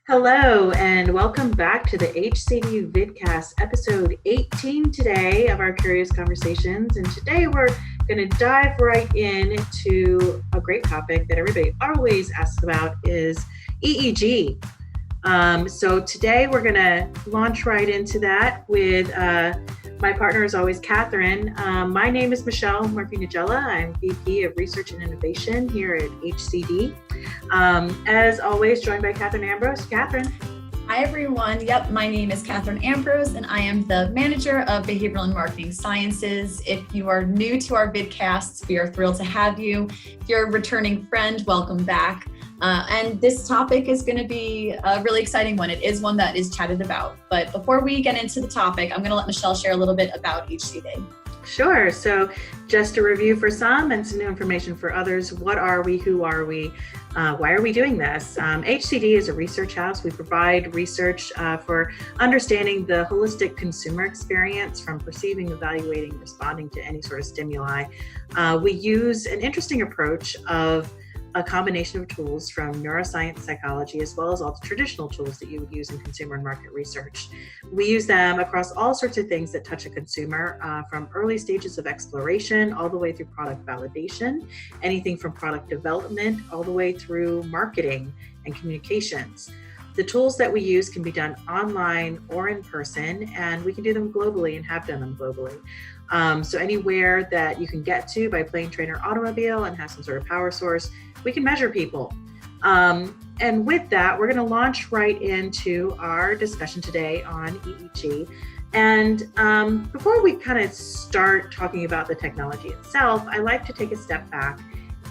Hello, and welcome back to the HCD VidCast, episode 18 today of our Curious Conversations. And today we're going to dive right into a great topic that everybody always asks about is EEG. So today we're going to launch right into that with my partner, as always, Kathryn. My name is Michelle Niedziela. I'm VP of Research and Innovation here at HCD. As always, joined by Kathryn Ambroze. Kathryn. Hi, everyone. Yep, my name is Kathryn Ambroze, and I am the Manager of Behavioral and Marketing Sciences. If you are new to our vidcasts, we are thrilled to have you. If you're a returning friend, welcome back. And this topic is going to be a really exciting one. It is one that is chatted about. But before we get into the topic, I'm going to let Michelle share a little bit about HCD. Sure. So just a review for some and some new information for others. What are we? Who are we? Why are we doing this? HCD is a research house. We provide research for understanding the holistic consumer experience from perceiving, evaluating, responding to any sort of stimuli. We use an interesting approach of a combination of tools from neuroscience, psychology, as well as all the traditional tools that you would use in consumer and market research. We use them across all sorts of things that touch a consumer, from early stages of exploration all the way through product validation, anything from product development all the way through marketing and communications. The tools that we use can be done online or in person, and we can do them globally and have done them globally. So anywhere that you can get to by plane, train, or automobile and have some sort of power source, we can measure people. And with that, we're going to launch right into our discussion today on EEG. And before we kind of start talking about the technology itself, I like to take a step back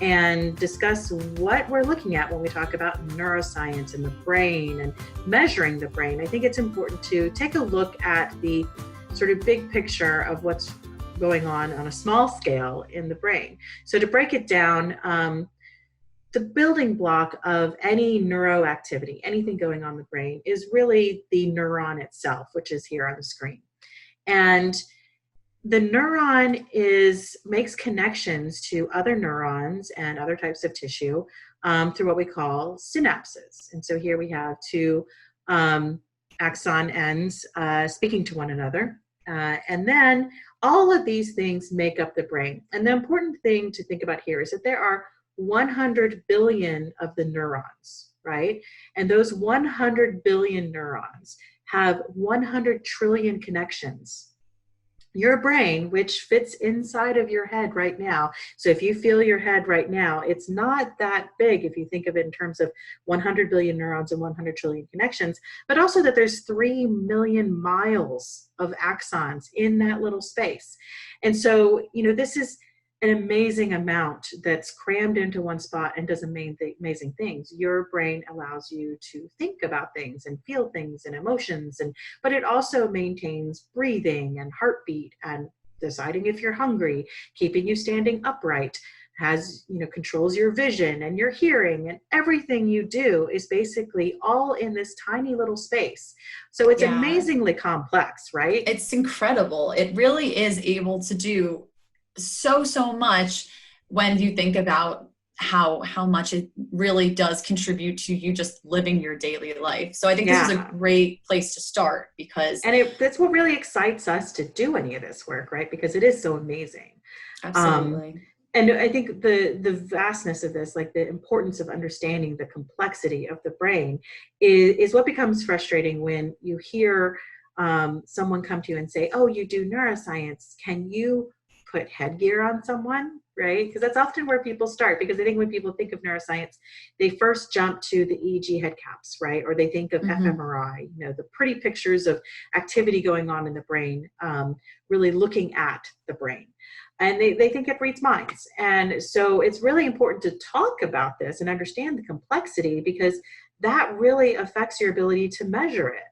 and discuss what we're looking at when we talk about neuroscience and the brain and measuring the brain. I think it's important to take a look at the sort of big picture of what's going on a small scale in the brain. So to break it down, the building block of any neuroactivity, anything going on in the brain, is really the neuron itself, which is here on the screen. And the neuron makes connections to other neurons and other types of tissue through what we call synapses. And so here we have two axon ends speaking to one another. And then all of these things make up the brain. And the important thing to think about here is that there are 100 billion of the neurons, right? And those 100 billion neurons have 100 trillion connections. Your brain, which fits inside of your head right now, so if you feel your head right now, it's not that big if you think of it in terms of 100 billion neurons and 100 trillion connections, but also that there's 3 million miles of axons in that little space. And so, this is an amazing amount that's crammed into one spot and does amazing things. Your brain allows you to think about things and feel things and emotions, but it also maintains breathing and heartbeat and deciding if you're hungry, keeping you standing upright, controls your vision and your hearing, and everything you do is basically all in this tiny little space. So it's amazingly complex, right? It's incredible. It really is able to do so much when you think about how much it really does contribute to you just living your daily life. So I think this is a great place to start that's what really excites us to do any of this work, right? Because it is so amazing. Absolutely. And I think the vastness of this, like the importance of understanding the complexity of the brain is what becomes frustrating when you hear someone come to you and say, oh, you do neuroscience. Can you put headgear on someone, right? Because that's often where people start, because I think when people think of neuroscience, they first jump to the EEG head caps, right? Or they think of fMRI, the pretty pictures of activity going on in the brain, really looking at the brain. And they think it reads minds. And so it's really important to talk about this and understand the complexity, because that really affects your ability to measure it.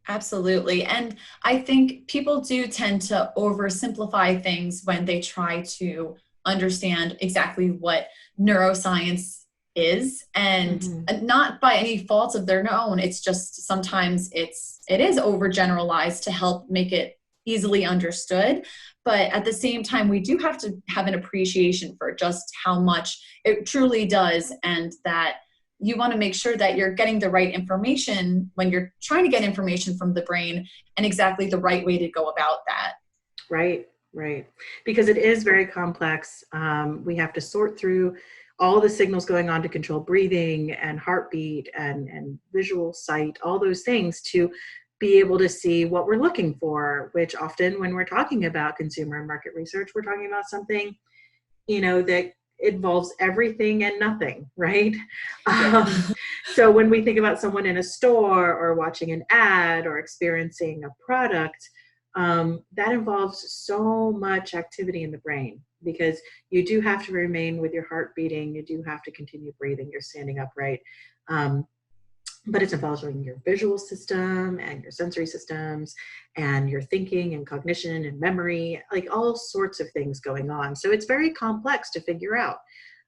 Absolutely. And I think people do tend to oversimplify things when they try to understand exactly what neuroscience is, and not by any fault of their own. It's just sometimes it is overgeneralized to help make it easily understood. But at the same time, we do have to have an appreciation for just how much it truly does, and that you want to make sure that you're getting the right information when you're trying to get information from the brain, and exactly the right way to go about that. Right, right. Because it is very complex. We have to sort through all the signals going on to control breathing and heartbeat and visual sight, all those things to be able to see what we're looking for, which often when we're talking about consumer and market research, we're talking about something, that involves everything and nothing, right? So when we think about someone in a store or watching an ad or experiencing a product, that involves so much activity in the brain, because you do have to remain with your heart beating, you do have to continue breathing, you're standing upright. But it's involving your visual system and your sensory systems and your thinking and cognition and memory, like all sorts of things going on. So it's very complex to figure out.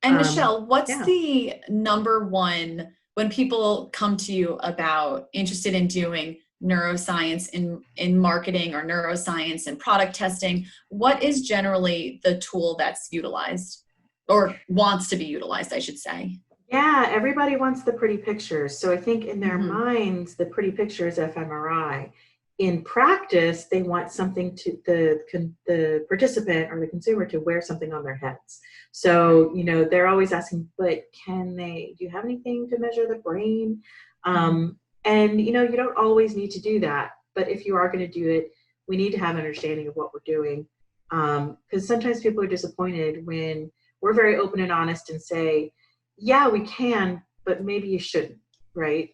And Michelle, what's the number one, when people come to you about interested in doing neuroscience in marketing or neuroscience and product testing, what is generally the tool that's utilized, or wants to be utilized, I should say? Yeah, everybody wants the pretty pictures. So I think in their minds, the pretty picture is fMRI. In practice, they want something to the participant or the consumer to wear something on their heads. So, they're always asking, but do you have anything to measure the brain? And, you don't always need to do that. But if you are going to do it, we need to have an understanding of what we're doing. Because sometimes people are disappointed when we're very open and honest and say, yeah, we can, but maybe you shouldn't, right?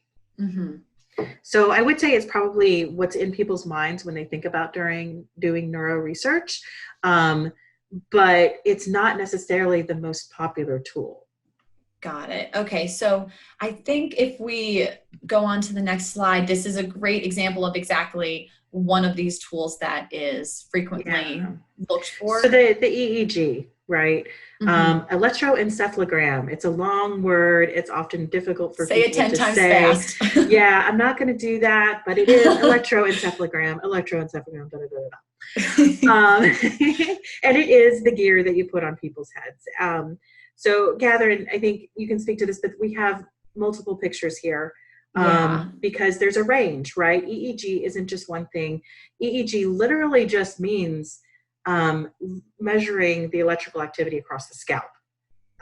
So I would say it's probably what's in people's minds when they think about doing neuro research, but it's not necessarily the most popular tool. Got it. Okay, so I think if we go on to the next slide, this is a great example of exactly one of these tools that is frequently looked for. So the EEG, right? Electroencephalogram. It's a long word. It's often difficult for people to say. Say it 10 times fast. Yeah, I'm not going to do that, but it is electroencephalogram. Electroencephalogram. And it is the gear that you put on people's heads. So, Kathryn, I think you can speak to this, but we have multiple pictures here. Because there's a range, right? EEG isn't just one thing. EEG literally just means measuring the electrical activity across the scalp.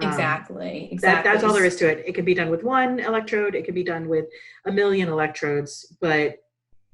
Exactly. That's all there is to it. It can be done with one electrode. It can be done with 1 million electrodes, but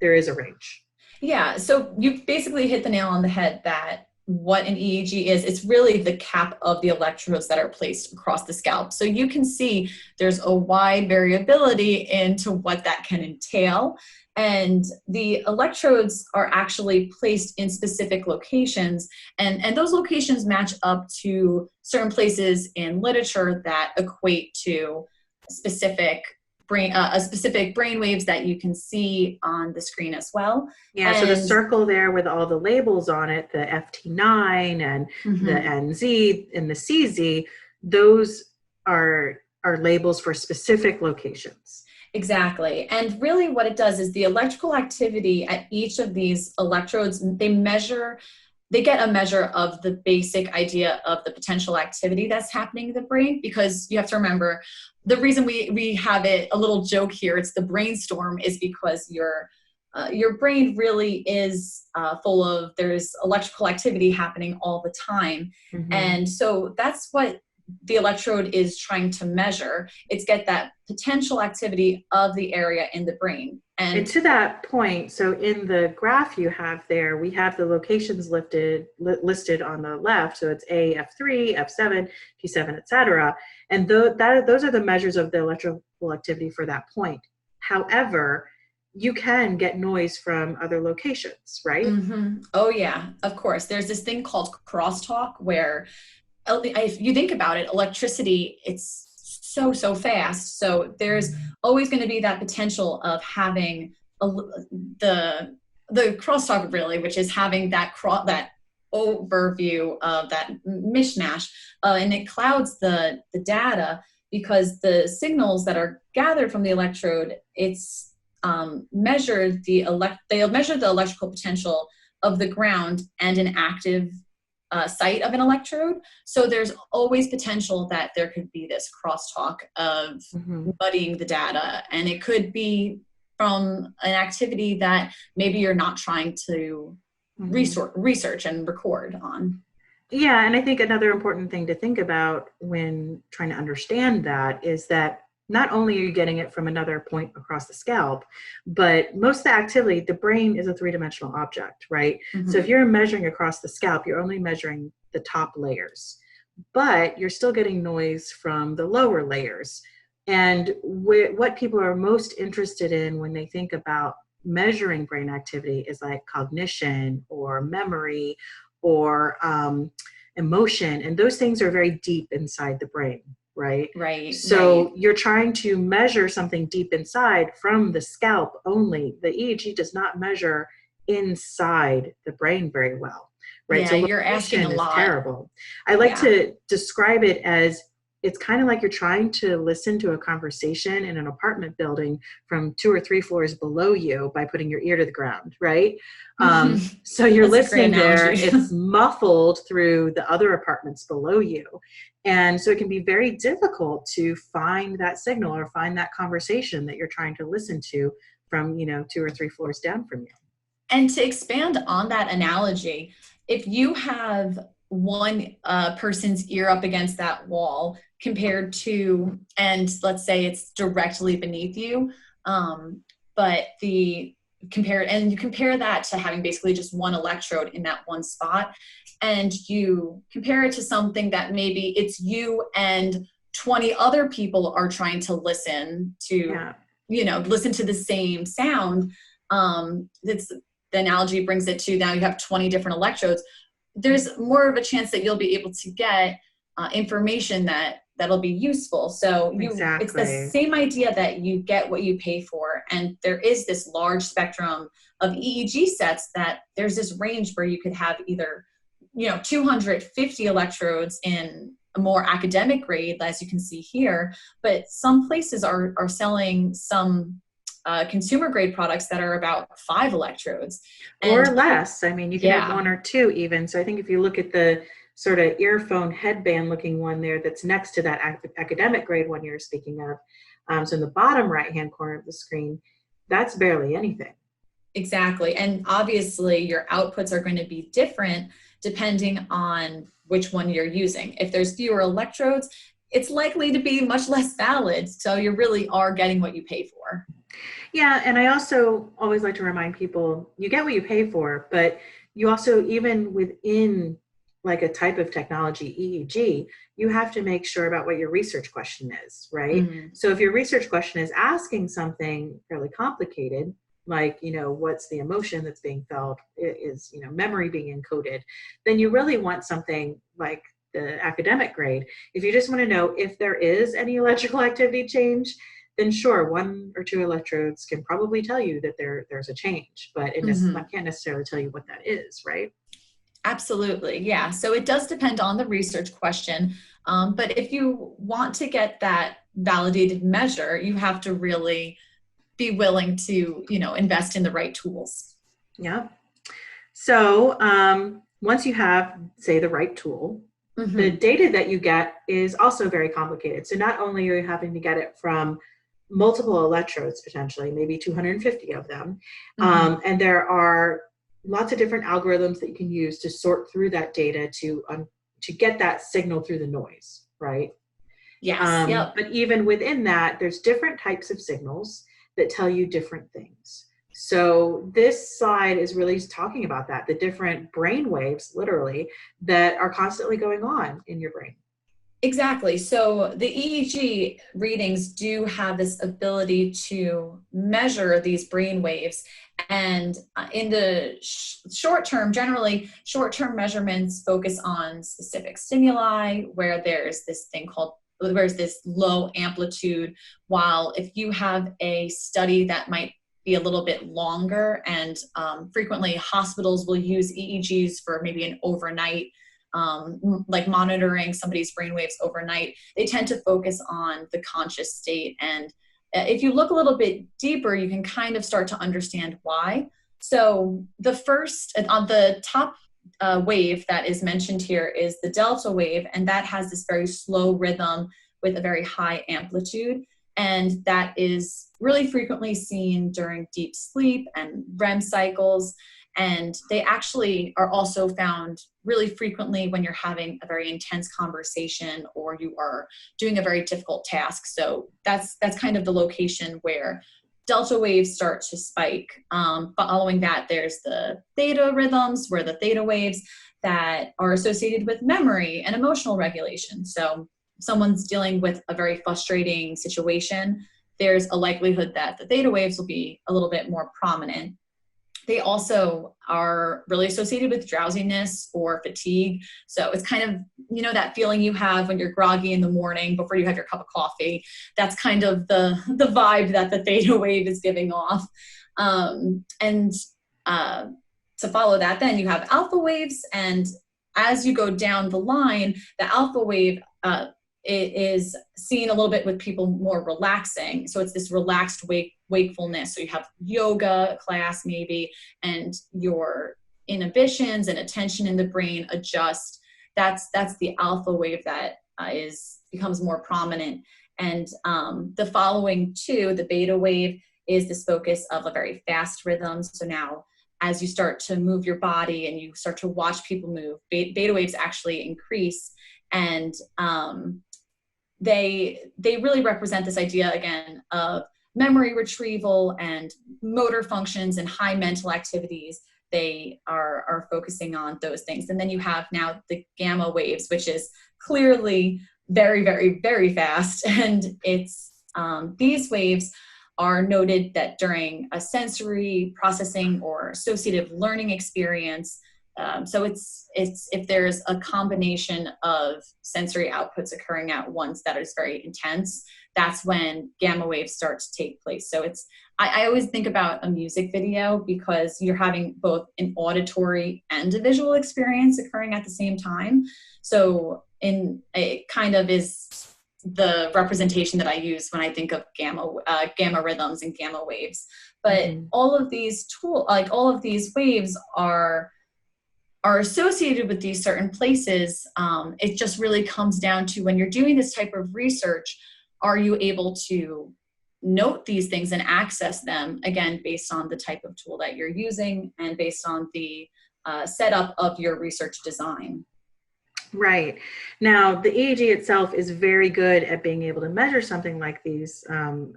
there is a range. Yeah. So you basically hit the nail on the head that what an EEG is, it's really the cap of the electrodes that are placed across the scalp. So you can see there's a wide variability into what that can entail. And the electrodes are actually placed in specific locations. And those locations match up to certain places in literature that equate to specific brain waves that you can see on the screen as well. Yeah, so the circle there with all the labels on it, the FT9 and the NZ and the CZ, those are labels for specific locations. Exactly. And really what it does is the electrical activity at each of these electrodes, they get a measure of the basic idea of the potential activity that's happening in the brain, because you have to remember, the reason we have it, a little joke here, it's the brainstorm, is because your brain really is full of, there's electrical activity happening all the time. And so that's what the electrode is trying to measure. It's get that potential activity of the area in the brain. And to that point, so in the graph you have there, we have the locations listed on the left. So it's A, F3, F7, T7, etc. And those are the measures of the electrical activity for that point. However, you can get noise from other locations, right? Oh yeah, of course. There's this thing called crosstalk where, if you think about it, electricity, it's so fast. So there's always going to be that potential of having the crosstalk, really, which is having that overview of that mishmash, and it clouds the data, because the signals that are gathered from the electrode, it's they'll measure the electrical potential of the ground and an active site of an electrode. So there's always potential that there could be this crosstalk of muddying the data. And it could be from an activity that maybe you're not trying to research and record on. Yeah, and I think another important thing to think about when trying to understand that is that not only are you getting it from another point across the scalp, but most of the activity, the brain is a three-dimensional object, right? So if you're measuring across the scalp, you're only measuring the top layers, but you're still getting noise from the lower layers. And what people are most interested in when they think about measuring brain activity is like cognition or memory or emotion. And those things are very deep inside the brain. Right. So you're trying to measure something deep inside from the scalp only. The EEG does not measure inside the brain very well. Right. Yeah, so you're asking a lot. Terrible. I like to describe it as it's kind of like you're trying to listen to a conversation in an apartment building from 2 or 3 floors below you by putting your ear to the ground, right? So you're listening there, it's muffled through the other apartments below you. And so it can be very difficult to find that signal or find that conversation that you're trying to listen to from, 2 or 3 floors down from you. And to expand on that analogy, if you have one person's ear up against that wall compared to, and let's say it's directly beneath you, but you compare that to having basically just one electrode in that one spot, and you compare it to something that maybe it's you and 20 other people are trying to listen to, listen to the same sound. The analogy brings it to now you have 20 different electrodes. There's more of a chance that you'll be able to get information that'll be useful. So it's the same idea that you get what you pay for. And there is this large spectrum of EEG sets that there's this range where you could have either, 250 electrodes in a more academic grade, as you can see here, but some places are selling some consumer grade products that are about 5 electrodes. Or less. I mean, you can have 1 or 2 even. So I think if you look at the sort of earphone headband looking one there that's next to that academic grade one you're speaking of, so in the bottom right-hand corner of the screen, that's barely anything. Exactly. And obviously your outputs are going to be different depending on which one you're using. If there's fewer electrodes, it's likely to be much less valid. So you really are getting what you pay for. Yeah, and I also always like to remind people, you get what you pay for, but you also, even within like a type of technology, EEG, you have to make sure about what your research question is, right? So if your research question is asking something fairly complicated, like, what's the emotion that's being felt, is, memory being encoded, then you really want something like the academic grade. If you just want to know if there is any electrical activity change, then sure, 1 or 2 electrodes can probably tell you that there's a change, but it can't necessarily tell you what that is, right? Absolutely. Yeah. So it does depend on the research question. But if you want to get that validated measure, you have to really be willing to, invest in the right tools. Yeah. So once you have, say, the right tool, the data that you get is also very complicated. So not only are you having to get it from multiple electrodes, potentially, maybe 250 of them, and there are lots of different algorithms that you can use to sort through that data to get that signal through the noise, right? Yes. Yep. But even within that, there's different types of signals that tell you different things. So this slide is really talking about that, the different brain waves, literally, that are constantly going on in your brain. Exactly. So the EEG readings do have this ability to measure these brain waves. And in the short term, generally, short-term measurements focus on specific stimuli where there's this low amplitude, while if you have a study that might be a little bit longer, and frequently hospitals will use EEGs for maybe an overnight, like monitoring somebody's brainwaves overnight, they tend to focus on the conscious state. And if you look a little bit deeper, you can kind of start to understand why. So the first, on the top wave that is mentioned here is the delta wave, and that has this very slow rhythm with a very high amplitude. And that is really frequently seen during deep sleep and REM cycles. And they actually are also found really frequently when you're having a very intense conversation or you are doing a very difficult task. So that's kind of the location where delta waves start to spike. Following that, there's the theta rhythms, where the theta waves that are associated with memory and emotional regulation. So if someone's dealing with a very frustrating situation, there's a likelihood that the theta waves will be a little bit more prominent. They also are really associated with drowsiness or fatigue. So it's kind of, you know, that feeling you have when you're groggy in the morning before you have your cup of coffee. That's kind of the vibe that the theta wave is giving off. To follow that, then you have alpha waves. And as you go down the line, the alpha wave it is seen a little bit with people more relaxing. So it's this relaxed wakefulness. So you have yoga class maybe, and your inhibitions and attention in the brain adjust. That's the alpha wave that becomes more prominent. And the following two, the beta wave, is this focus of a very fast rhythm. So now as you start to move your body and you start to watch people move, beta waves actually increase. And they really represent this idea, again, of memory retrieval and motor functions and high mental activities. They are focusing on those things. And then you have now the gamma waves, which is clearly very, very, very fast. And it's these waves are noted that during a sensory processing or associative learning experience. So it's if there's a combination of sensory outputs occurring at once that is very intense, that's when gamma waves start to take place. So I always think about a music video because you're having both an auditory and a visual experience occurring at the same time. So it kind of is the representation that I use when I think of gamma rhythms and gamma waves. But all of these all of these waves are associated with these certain places. It just really comes down to, when you're doing this type of research, are you able to note these things and access them, again, based on the type of tool that you're using and based on the setup of your research design. Right. Now, the EEG itself is very good at being able to measure something like these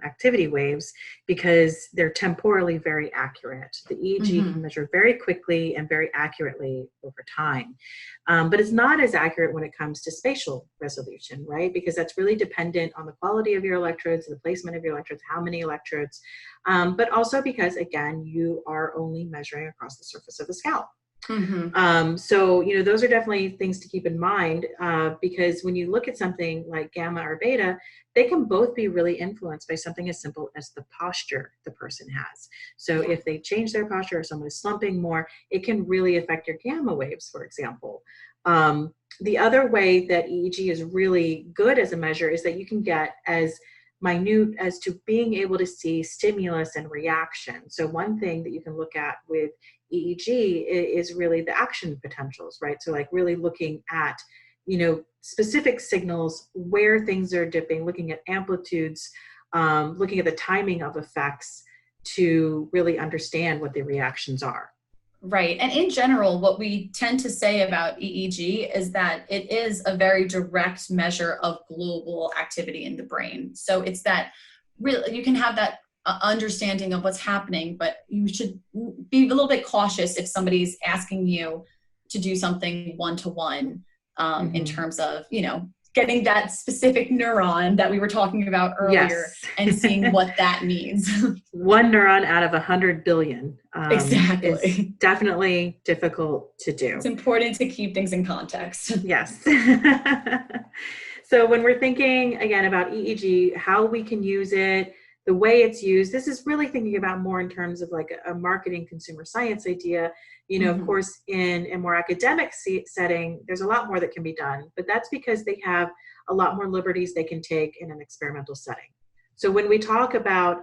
activity waves because they're temporally very accurate. The EEG can measure very quickly and very accurately over time. But it's not as accurate when it comes to spatial resolution, right? Because that's really dependent on the quality of your electrodes, the placement of your electrodes, how many electrodes, but also because, again, you are only measuring across the surface of the scalp. So, those are definitely things to keep in mind because when you look at something like gamma or beta, they can both be really influenced by something as simple as the posture the person has. So if they change their posture or someone is slumping more, it can really affect your gamma waves, for example. The other way that EEG is really good as a measure is that you can get as minute as to being able to see stimulus and reaction. So one thing that you can look at with EEG is really the action potentials, right? So like really looking at, specific signals, where things are dipping, looking at amplitudes, looking at the timing of effects to really understand what the reactions are. Right. And in general, what we tend to say about EEG is that it is a very direct measure of global activity in the brain. So it's that really, you can have that understanding of what's happening, but you should be a little bit cautious if somebody's asking you to do something one-to-one in terms of, getting that specific neuron that we were talking about earlier and seeing what that means. One neuron out of 100 billion exactly. is definitely difficult to do. It's important to keep things in context. Yes. So when we're thinking, again, about EEG, how we can use it, the way it's used, this is really thinking about more in terms of like a marketing consumer science idea. Of course, in a more academic setting, there's a lot more that can be done, but that's because they have a lot more liberties they can take in an experimental setting. So when we talk about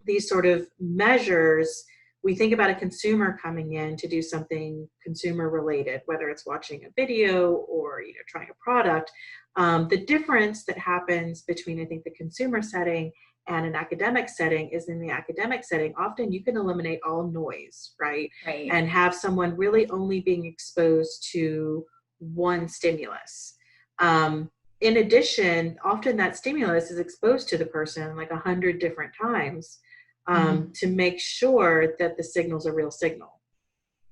these sort of measures, we think about a consumer coming in to do something consumer related, whether it's watching a video or trying a product. The difference that happens between, I think, the consumer setting and an academic setting is in the academic setting, often you can eliminate all noise, right? Right. And have someone really only being exposed to one stimulus. In addition, often that stimulus is exposed to the person like 100 different times to make sure that the signal's a real signal.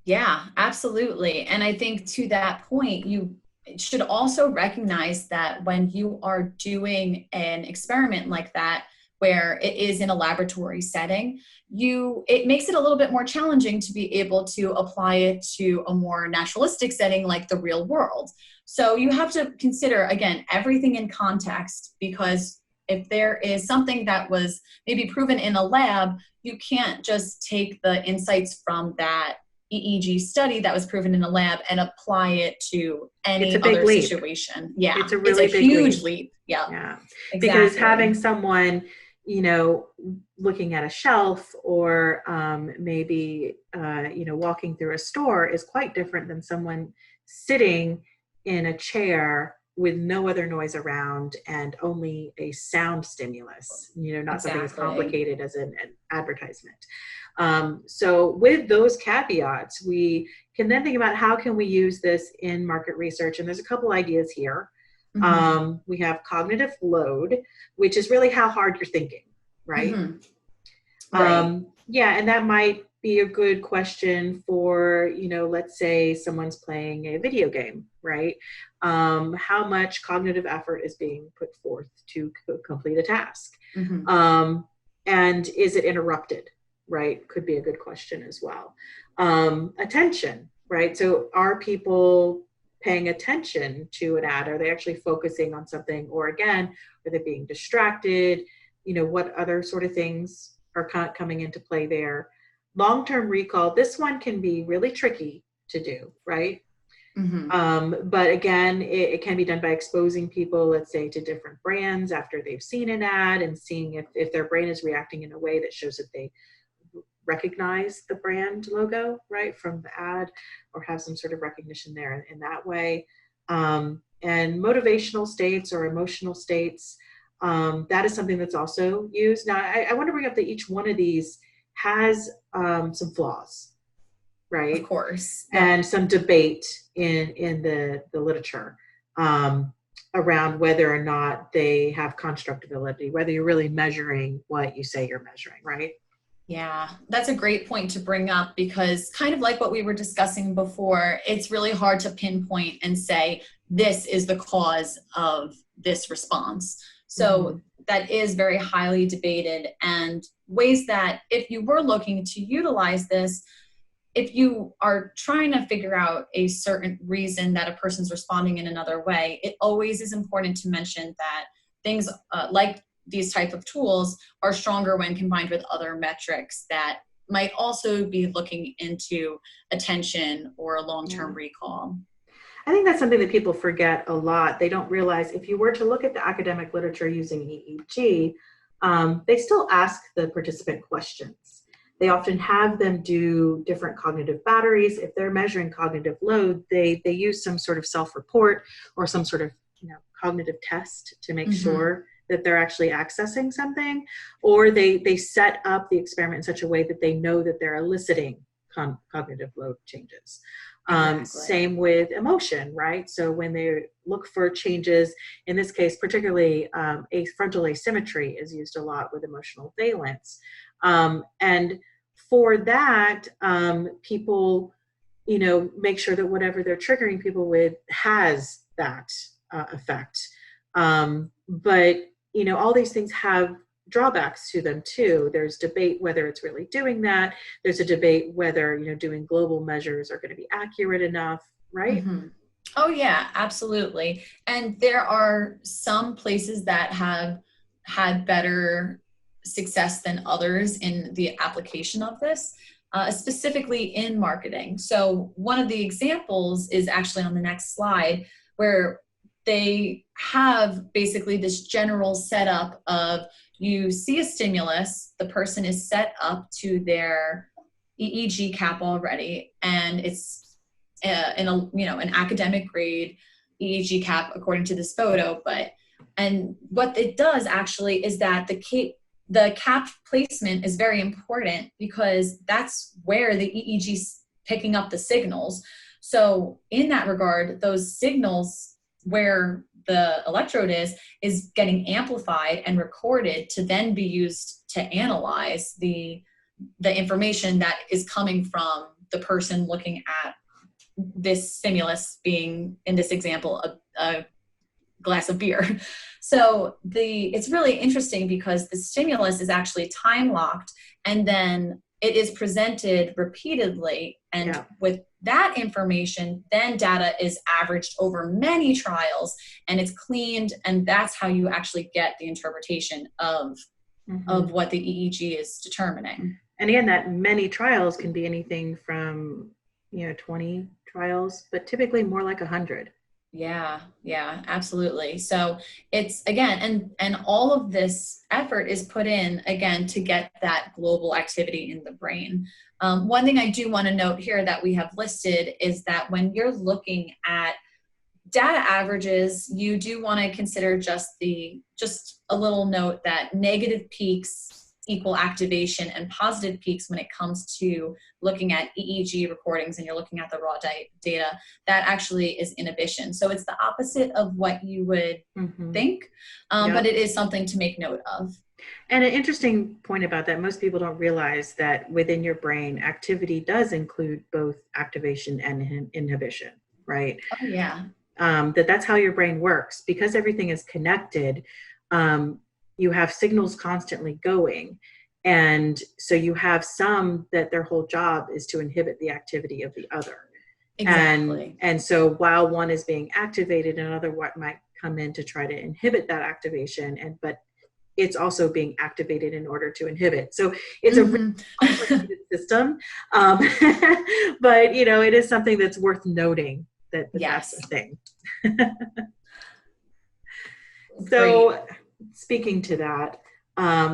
Yeah, absolutely. And I think to that point, you should also recognize that when you are doing an experiment like that, where it is in a laboratory setting, it makes it a little bit more challenging to be able to apply it to a more naturalistic setting like the real world. So you have to consider, again, everything in context, because if there is something that was maybe proven in a lab, you can't just take the insights from that EEG study that was proven in a lab and apply it to any other situation. Yeah, it's a really big huge leap. Yeah, exactly. Because having someone, looking at a shelf or maybe, walking through a store is quite different than someone sitting in a chair with no other noise around and only a sound stimulus, not something as complicated as an advertisement. So with those caveats, we can then think about how can we use this in market research. And there's a couple ideas here. We have cognitive load, which is really how hard you're thinking, right? Right. Yeah, and that might be a good question for, let's say someone's playing a video game, right? How much cognitive effort is being put forth to complete a task? And is it interrupted, right? Could be a good question as well. Attention, right? So are people paying attention to an ad? Are they actually focusing on something? Or again, are they being distracted? What other sort of things are coming into play there? Long-term recall, this one can be really tricky to do, right? But again, it can be done by exposing people, let's say, to different brands after they've seen an ad and seeing if their brain is reacting in a way that shows that they recognize the brand logo, right, from the ad, or have some sort of recognition there in that way. And motivational states or emotional states, that is something that's also used. Now, I want to bring up that each one of these has some flaws, right? Of course. And some debate in the literature around whether or not they have constructability, whether you're really measuring what you say you're measuring, right? Yeah, that's a great point to bring up, because kind of like what we were discussing before, it's really hard to pinpoint and say, this is the cause of this response. So that is very highly debated, and ways that if you were looking to utilize this, if you are trying to figure out a certain reason that a person's responding in another way, it always is important to mention that things like these type of tools are stronger when combined with other metrics that might also be looking into attention or long-term recall. I think that's something that people forget a lot. They don't realize if you were to look at the academic literature using EEG, they still ask the participant questions. They often have them do different cognitive batteries. If they're measuring cognitive load, they use some sort of self-report or some sort of cognitive test to make sure that they're actually accessing something, or they set up the experiment in such a way that they know that they're eliciting cognitive load changes. Same with emotion, right? So when they look for changes, in this case, particularly frontal asymmetry is used a lot with emotional valence. And for that, people, make sure that whatever they're triggering people with has that effect. But all these things have drawbacks to them too. There's debate whether it's really doing that. There's a debate whether, doing global measures are going to be accurate enough, right? Oh yeah, absolutely. And there are some places that have had better success than others in the application of this, specifically in marketing. So one of the examples is actually on the next slide, where they have basically this general setup of, you see a stimulus, the person is set up to their EEG cap already, and it's in a, you know, an academic grade EEG cap according to this photo. And what it does actually is that the cap placement is very important because that's where the EEG is picking up the signals. So in that regard, those signals where the electrode is getting amplified and recorded to then be used to analyze the information that is coming from the person looking at this stimulus, being in this example a glass of beer. So it's really interesting because the stimulus is actually time locked, and then it is presented repeatedly, and with that information, then data is averaged over many trials and it's cleaned, and that's how you actually get the interpretation of what the EEG is determining. And again, that many trials can be anything from 20 trials, but typically more like 100. Yeah, absolutely. So it's, again, and all of this effort is put in, again, to get that global activity in the brain. One thing I do want to note here that we have listed is that when you're looking at data averages, you do want to consider just a little note that negative peaks equal activation and positive peaks when it comes to looking at EEG recordings and you're looking at the raw data, that actually is inhibition. So it's the opposite of what you would think, but it is something to make note of. And an interesting point about that, most people don't realize that within your brain, activity does include both activation and inhibition, right? Oh, yeah. That's how your brain works. Because everything is connected, you have signals constantly going. And so you have some that their whole job is to inhibit the activity of the other. Exactly. And so while one is being activated, another might come in to try to inhibit that activation, but it's also being activated in order to inhibit. So it's a really complicated system. But it is something that's worth noting that that's the thing. So speaking to that,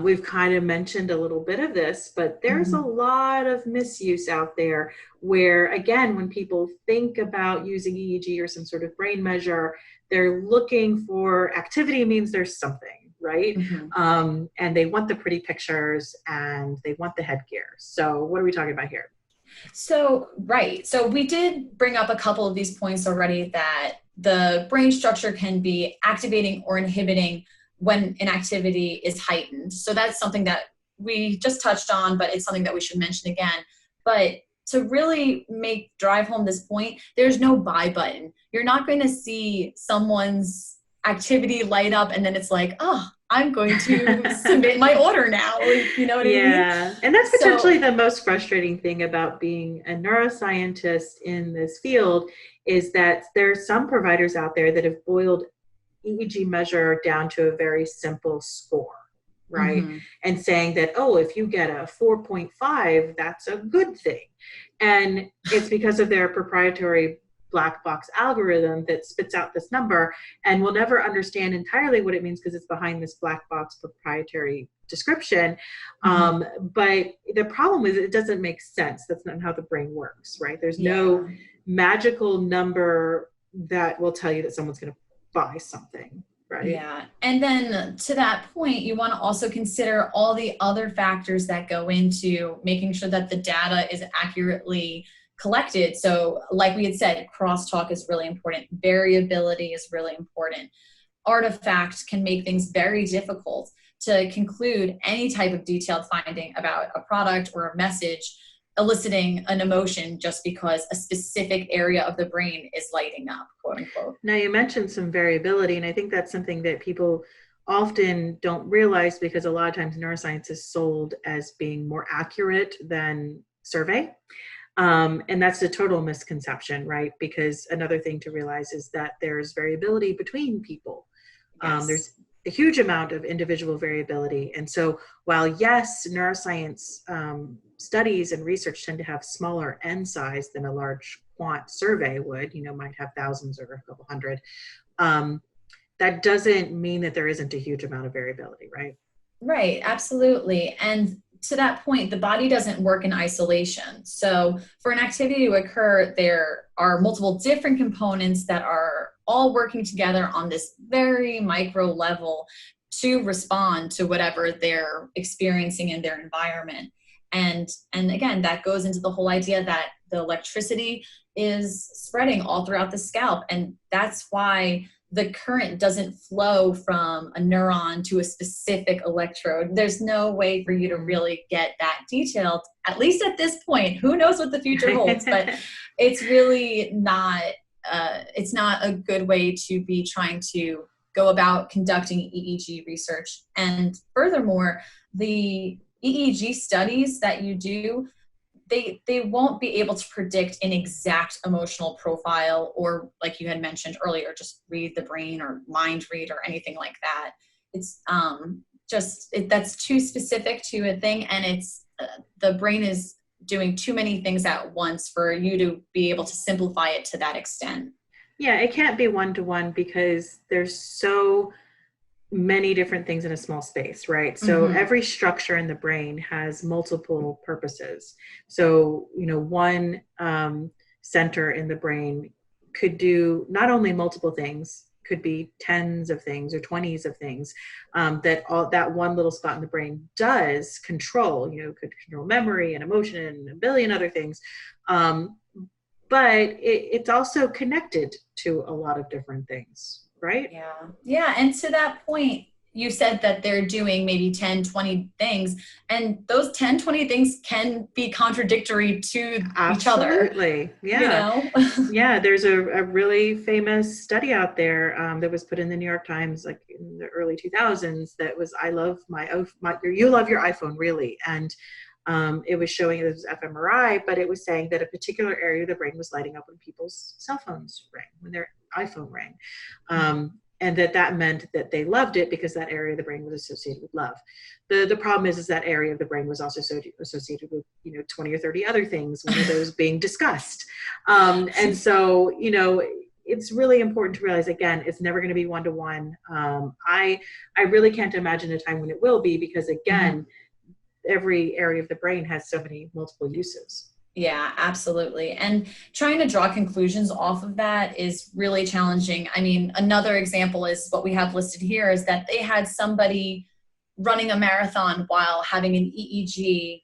we've kind of mentioned a little bit of this, but there's a lot of misuse out there where, again, when people think about using EEG or some sort of brain measure, they're looking for activity means there's something, right? And they want the pretty pictures and they want the headgear. So what are we talking about here? So we did bring up a couple of these points already, that the brain structure can be activating or inhibiting when an activity is heightened. So that's something that we just touched on, but it's something that we should mention again. But to really drive home this point, there's no buy button. You're not going to see someone's activity light up and then it's like, oh, I'm going to submit my order now. You know what I mean? Yeah. And that's potentially the most frustrating thing about being a neuroscientist in this field, is that there's some providers out there that have boiled EEG measure down to a very simple score, right? And saying that, oh, if you get a 4.5, that's a good thing. And it's because of their proprietary black box algorithm that spits out this number, and we'll never understand entirely what it means because it's behind this black box proprietary description. But the problem is it doesn't make sense. That's not how the brain works, right? There's no magical number that will tell you that someone's going to buy something, right? Yeah. And then to that point, you want to also consider all the other factors that go into making sure that the data is accurately collected. So like we had said, crosstalk is really important. Variability is really important. Artifacts can make things very difficult to conclude any type of detailed finding about a product or a message eliciting an emotion just because a specific area of the brain is lighting up, quote unquote. Now you mentioned some variability, and I think that's something that people often don't realize, because a lot of times neuroscience is sold as being more accurate than survey. And that's a total misconception, right? Because another thing to realize is that there's variability between people. There's a huge amount of individual variability. And so while yes, neuroscience studies and research tend to have smaller n size than a large quant survey would, might have thousands or a couple hundred, that doesn't mean that there isn't a huge amount of variability, right? Right, absolutely. And to that point, the body doesn't work in isolation. So for an activity to occur, there are multiple different components that are all working together on this very micro level to respond to whatever they're experiencing in their environment. And again, that goes into the whole idea that the electricity is spreading all throughout the scalp. And that's why the current doesn't flow from a neuron to a specific electrode. There's no way for you to really get that detailed, at least at this point. Who knows what the future holds, but it's really not, it's not a good way to be trying to go about conducting EEG research. And furthermore, the EEG studies that you do, they won't be able to predict an exact emotional profile, or like you had mentioned earlier, just read the brain or mind read or anything like that. It's that's too specific to a thing, and it's the brain is doing too many things at once for you to be able to simplify it to that extent. Yeah, it can't be one-to-one because there's so many different things in a small space, right? So every structure in the brain has multiple purposes. So, one center in the brain could do not only multiple things, could be tens of things or 20s of things that one little spot in the brain does control, could control memory and emotion and a billion other things. But it's also connected to a lot of different things. Right? Yeah. And to that point, you said that they're doing maybe 10, 20 things, and those 10, 20 things can be contradictory to each other. Absolutely. Yeah. Yeah. There's a really famous study out there that was put in the New York Times, like in the early 2000s, that was, you love your iPhone, really. And it was showing, it was fMRI, but it was saying that a particular area of the brain was lighting up when people's cell phones rang, when their iPhone rang. And that meant that they loved it because that area of the brain was associated with love. The problem is that area of the brain was also associated with, 20 or 30 other things, one of those being disgust. And so, it's really important to realize, again, it's never going to be one-to-one. I really can't imagine a time when it will be, because again, every area of the brain has so many multiple uses. Yeah, absolutely. And trying to draw conclusions off of that is really challenging. I mean, another example is what we have listed here, is that they had somebody running a marathon while having an EEG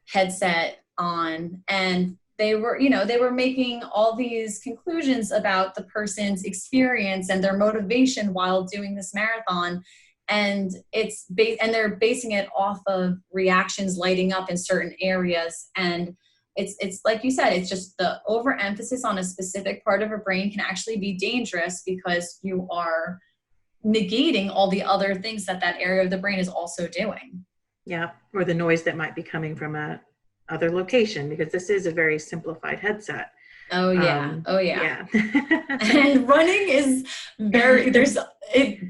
headset on, and they were making all these conclusions about the person's experience and their motivation while doing this marathon. And they're basing it off of reactions lighting up in certain areas. And it's like you said, it's just the overemphasis on a specific part of a brain can actually be dangerous, because you are negating all the other things that area of the brain is also doing. Yeah, or the noise that might be coming from a other location, because this is a very simplified headset. Oh yeah. And running is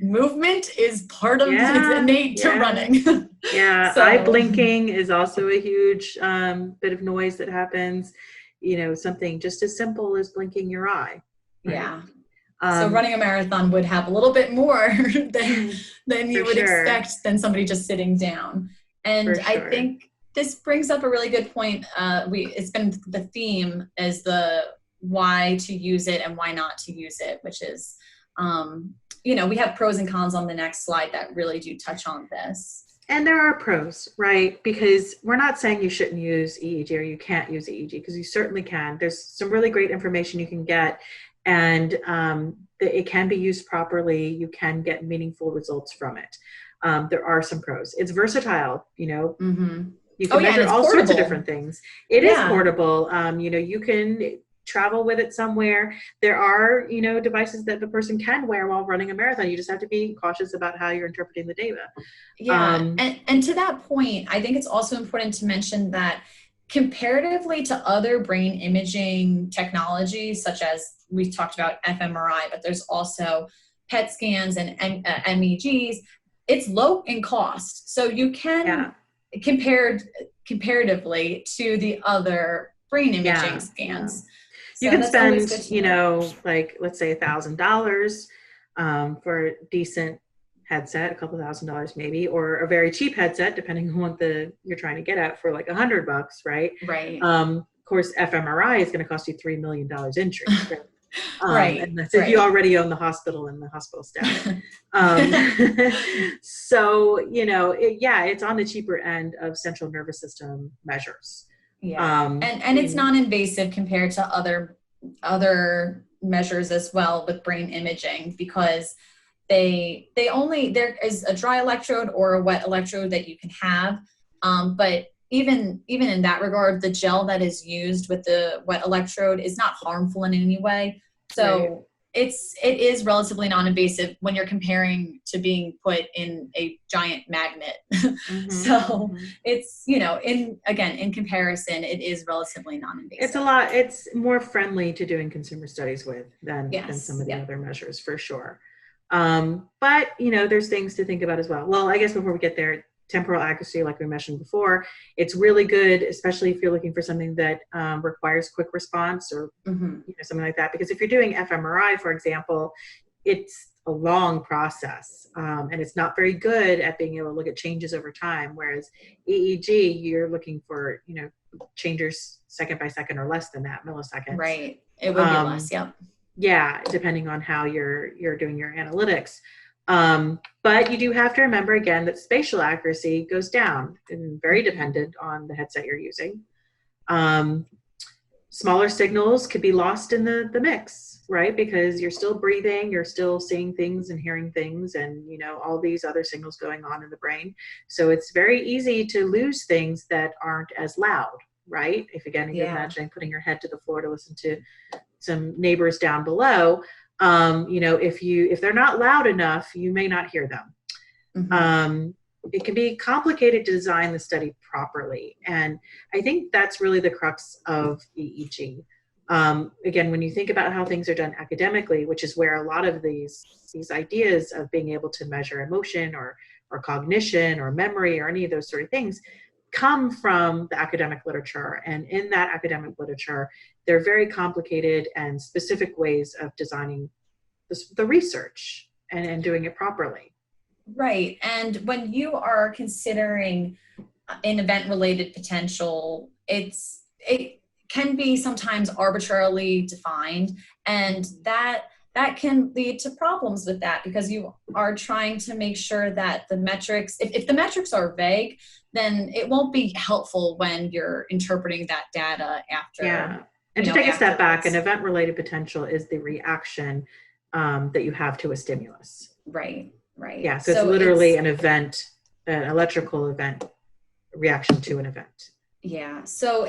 movement is part of it's innate to running. Yeah. So, eye blinking is also a huge bit of noise that happens, something just as simple as blinking your eye. Right? Yeah. So running a marathon would have a little bit more than you would expect than somebody just sitting down. And I think this brings up a really good point. It's been the theme is the why to use it and why not to use it, which is, we have pros and cons on the next slide that really do touch on this. And there are pros, right? Because we're not saying you shouldn't use EEG or you can't use EEG, because you certainly can. There's some really great information you can get, and it can be used properly. You can get meaningful results from it. There are some pros. It's versatile, You can measure all sorts of different things. It is portable. You can travel with it somewhere. There are, devices that the person can wear while running a marathon. You just have to be cautious about how you're interpreting the data. Yeah. And to that point, I think it's also important to mention that comparatively to other brain imaging technologies, such as we talked about fMRI, but there's also PET scans and MEGs, it's low in cost. So you can comparatively to the other brain imaging scans. So you can spend, like, let's say $1,000 for a decent headset, a couple $1,000s maybe, or a very cheap headset, depending on what you're trying to get at, for like $100, right? Right. Of course, fMRI is going to cost you $3 million in treatment. Right. And that's if you already own the hospital and the hospital staff. So, it's on the cheaper end of central nervous system measures. Yeah. And it's non-invasive compared to other measures as well with brain imaging, because there is a dry electrode or a wet electrode that you can have. But even in that regard, the gel that is used with the wet electrode is not harmful in any way. So it is relatively non-invasive when you're comparing to being put in a giant magnet. So it's, in comparison, it is relatively non-invasive. It's more friendly to doing consumer studies with than some of the other measures, for sure. But there's things to think about as well. Well, I guess before we get there, temporal accuracy, like we mentioned before, it's really good, especially if you're looking for something that requires quick response or something like that. Because if you're doing fMRI, for example, it's a long process, and it's not very good at being able to look at changes over time. Whereas EEG, you're looking for changes second by second or less than that, milliseconds. Right. It would be less. Yep. Yeah, depending on how you're doing your analytics. But you do have to remember, again, that spatial accuracy goes down, and very dependent on the headset you're using. Smaller signals could be lost in the mix, right? Because you're still breathing, you're still seeing things and hearing things, and all these other signals going on in the brain. So it's very easy to lose things that aren't as loud, right? If you're imagining putting your head to the floor to listen to some neighbors down below, if they're not loud enough, you may not hear them. It can be complicated to design the study properly. And I think that's really the crux of EEG. Again, when you think about how things are done academically, which is where a lot of these ideas of being able to measure emotion or cognition or memory or any of those sort of things come from the academic literature. And in that academic literature, there are very complicated and specific ways of designing the research and doing it properly. Right. And when you are considering an event-related potential, it can be sometimes arbitrarily defined, and that can lead to problems with that, because you are trying to make sure that the metrics, if the metrics are vague, then it won't be helpful when you're interpreting that data after. Yeah. And to take a step back, an event-related potential is the reaction that you have to a stimulus. Right. Right. Yeah. So it's literally an event, an electrical event reaction to an event. Yeah. So,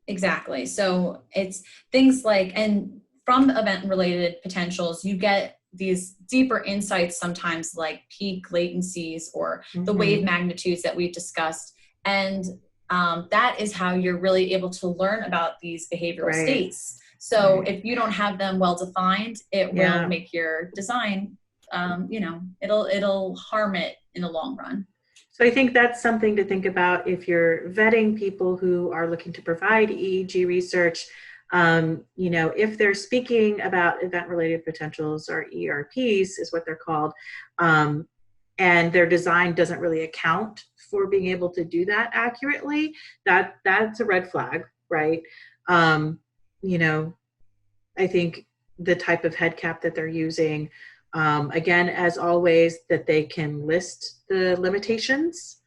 exactly. So it's things like, and from event-related potentials, you get these deeper insights sometimes, like peak latencies or the wave magnitudes that we've discussed. And that is how you're really able to learn about these behavioral states. So if you don't have them well defined, it will make your design, it'll harm it in the long run. So I think that's something to think about if you're vetting people who are looking to provide EEG research. If they're speaking about event-related potentials, or ERPs is what they're called, and their design doesn't really account for being able to do that accurately, that's a red flag, right? I think the type of head cap that they're using, again, as always, that they can list the limitations.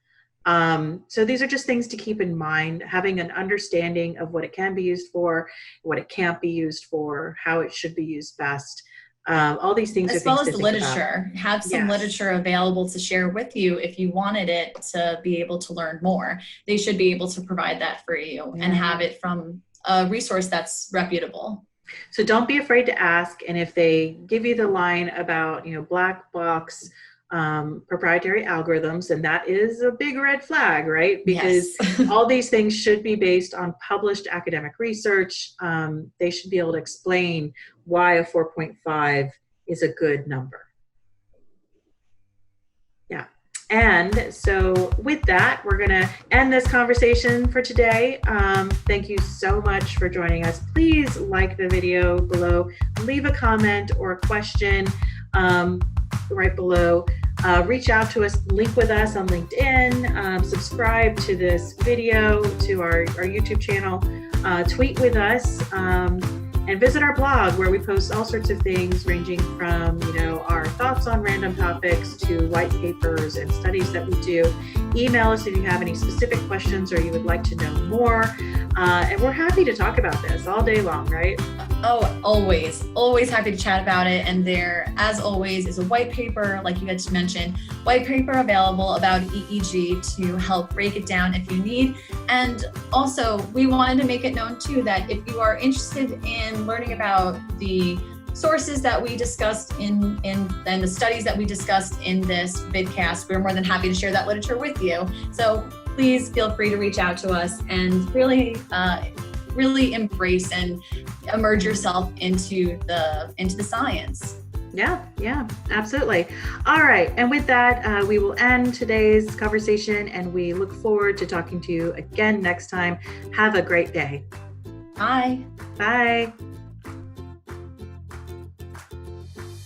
So these are just things to keep in mind, having an understanding of what it can be used for, what it can't be used for, how it should be used best. All these things as well as the literature. Have some literature available to share with you if you wanted it to be able to learn more. They should be able to provide that for you and have it from a resource that's reputable. So don't be afraid to ask. And if they give you the line about, black box proprietary algorithms, and that is a big red flag, right? Because all these things should be based on published academic research. They should be able to explain why a 4.5 is a good number. Yeah. And so with that, we're going to end this conversation for today. Thank you so much for joining us. Please like the video below, leave a comment or a question. right below. Reach out to us, link with us on LinkedIn, subscribe to this video, to our YouTube channel, tweet with us, and visit our blog where we post all sorts of things ranging from, our thoughts on random topics to white papers and studies that we do. Email us if you have any specific questions or you would like to know more. And we're happy to talk about this all day long, right? Oh, always happy to chat about it. And there, as always, is a white paper, like you had to mention, white paper available about EEG to help break it down if you need. And also, we wanted to make it known too that if you are interested in learning about the sources that we discussed and the studies that we discussed in this vidcast, we're more than happy to share that literature with you. So please feel free to reach out to us and really embrace and immerse yourself into the science. Yeah, absolutely. All right. And with that, we will end today's conversation and we look forward to talking to you again next time. Have a great day. Bye. Bye.